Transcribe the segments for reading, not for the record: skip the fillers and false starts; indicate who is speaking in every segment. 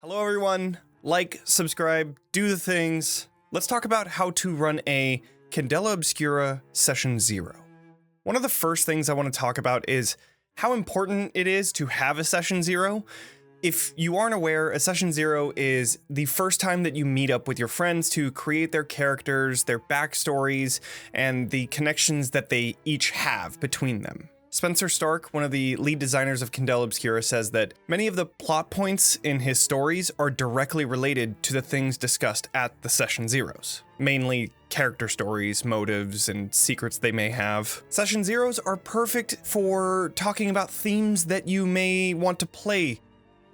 Speaker 1: Hello everyone, like, subscribe, do the things. Let's talk about how to run a Candela Obscura Session 0. One of the first things I want to talk about is how important it is to have a Session 0. If you aren't aware, a Session 0 is the first time that you meet up with your friends to create their characters, their backstories, and the connections that they each have between them. Spencer Stark, one of the lead designers of Candela Obscura, says that many of the plot points in his stories are directly related to the things discussed at the Session Zeros, mainly character stories, motives, and secrets they may have. Session Zeros are perfect for talking about themes that you may want to play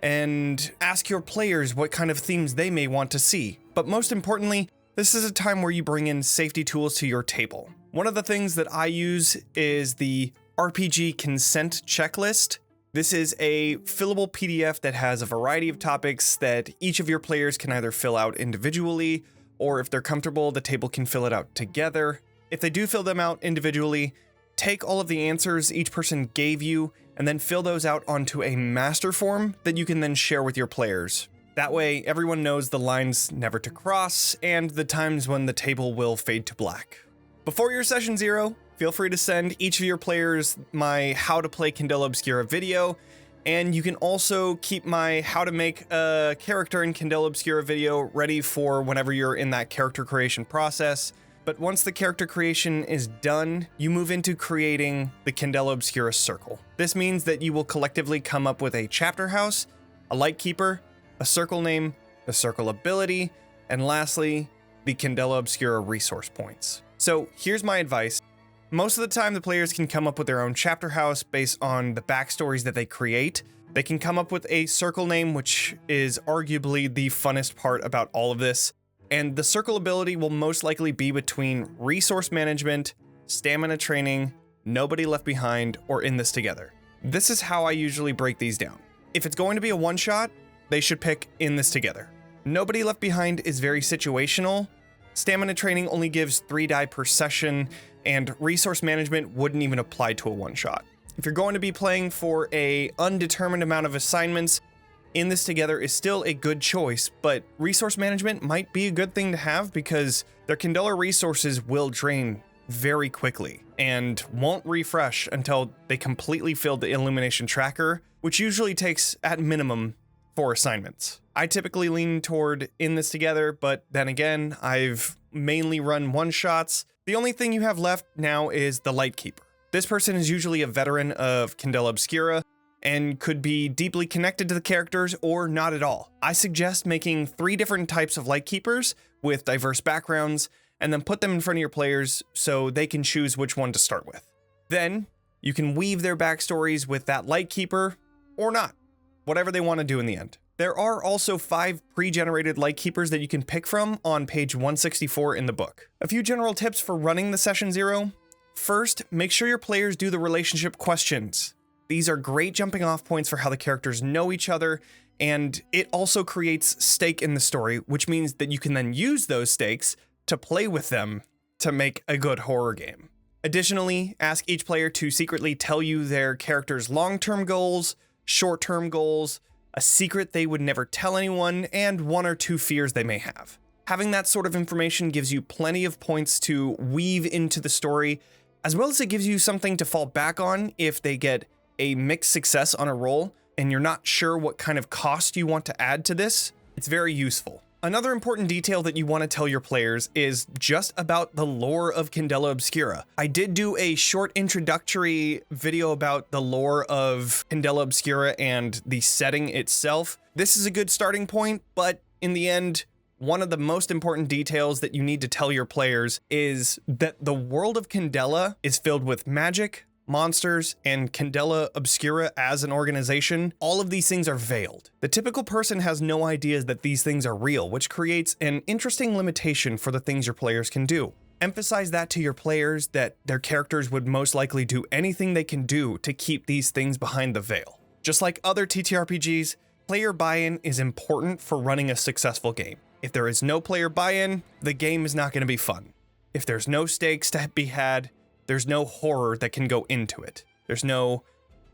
Speaker 1: and ask your players what kind of themes they may want to see. But most importantly, this is a time where you bring in safety tools to your table. One of the things that I use is the RPG consent checklist. This is a fillable PDF that has a variety of topics that each of your players can either fill out individually, or if they're comfortable, the table can fill it out together. If they do fill them out individually, take all of the answers each person gave you and then fill those out onto a master form that you can then share with your players. That way, everyone knows the lines never to cross and the times when the table will fade to black. Before your Session 0, feel free to send each of your players my How to Play Candela Obscura video, and you can also keep my How to Make a Character in Candela Obscura video ready for whenever you're in that character creation process. But once the character creation is done, you move into creating the Candela Obscura circle. This means that you will collectively come up with a chapter house, a Lightkeeper, a circle name, the circle ability, and lastly, the Candela Obscura resource points. So here's my advice. Most of the time, the players can come up with their own chapter house based on the backstories that they create. They can come up with a circle name, which is arguably the funnest part about all of this. And the circle ability will most likely be between resource management, stamina training, nobody left behind, or in this together. This is how I usually break these down. If it's going to be a one-shot, they should pick in this together. Nobody left behind is very situational. Stamina training only gives 3 die per session, and resource management wouldn't even apply to a one-shot. If you're going to be playing for a undetermined amount of assignments, in this together is still a good choice, but resource management might be a good thing to have because their Candela resources will drain very quickly and won't refresh until they completely fill the illumination tracker, which usually takes at minimum 4 assignments. I typically lean toward in this together, but then again, I've mainly run one-shots. The only thing you have left now is the Lightkeeper. This person is usually a veteran of Candela Obscura and could be deeply connected to the characters or not at all. I suggest making 3 different types of Lightkeepers with diverse backgrounds and then put them in front of your players so they can choose which one to start with. Then you can weave their backstories with that Lightkeeper or not, whatever they want to do in the end. There are also 5 pre-generated Lightkeepers that you can pick from on page 164 in the book. A few general tips for running the Session 0. First, make sure your players do the relationship questions. These are great jumping off points for how the characters know each other, and it also creates stake in the story, which means that you can then use those stakes to play with them to make a good horror game. Additionally, ask each player to secretly tell you their character's long-term goals, short-term goals, a secret they would never tell anyone, and 1 or 2 fears they may have. Having that sort of information gives you plenty of points to weave into the story, as well as it gives you something to fall back on if they get a mixed success on a roll and you're not sure what kind of cost you want to add to this. It's very useful. Another important detail that you want to tell your players is just about the lore of Candela Obscura. I did do a short introductory video about the lore of Candela Obscura and the setting itself. This is a good starting point, but in the end, one of the most important details that you need to tell your players is that the world of Candela is filled with magic, monsters, and Candela Obscura as an organization. All of these things are veiled. The typical person has no idea that these things are real, which creates an interesting limitation for the things your players can do. Emphasize that to your players, that their characters would most likely do anything they can do to keep these things behind the veil. Just like other TTRPGs, player buy-in is important for running a successful game. If there is no player buy-in, the game is not going to be fun. If there's no stakes to be had, there's no horror that can go into it. There's no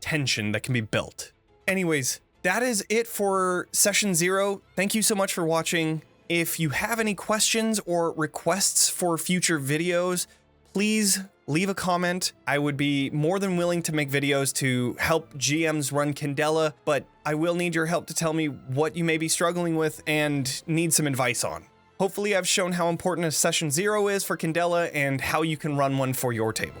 Speaker 1: tension that can be built. Anyways, that is it for session 0. Thank you so much for watching. If you have any questions or requests for future videos, please leave a comment. I would be more than willing to make videos to help GMs run Candela, but I will need your help to tell me what you may be struggling with and need some advice on. Hopefully I've shown how important a session 0 is for Candela and how you can run one for your table.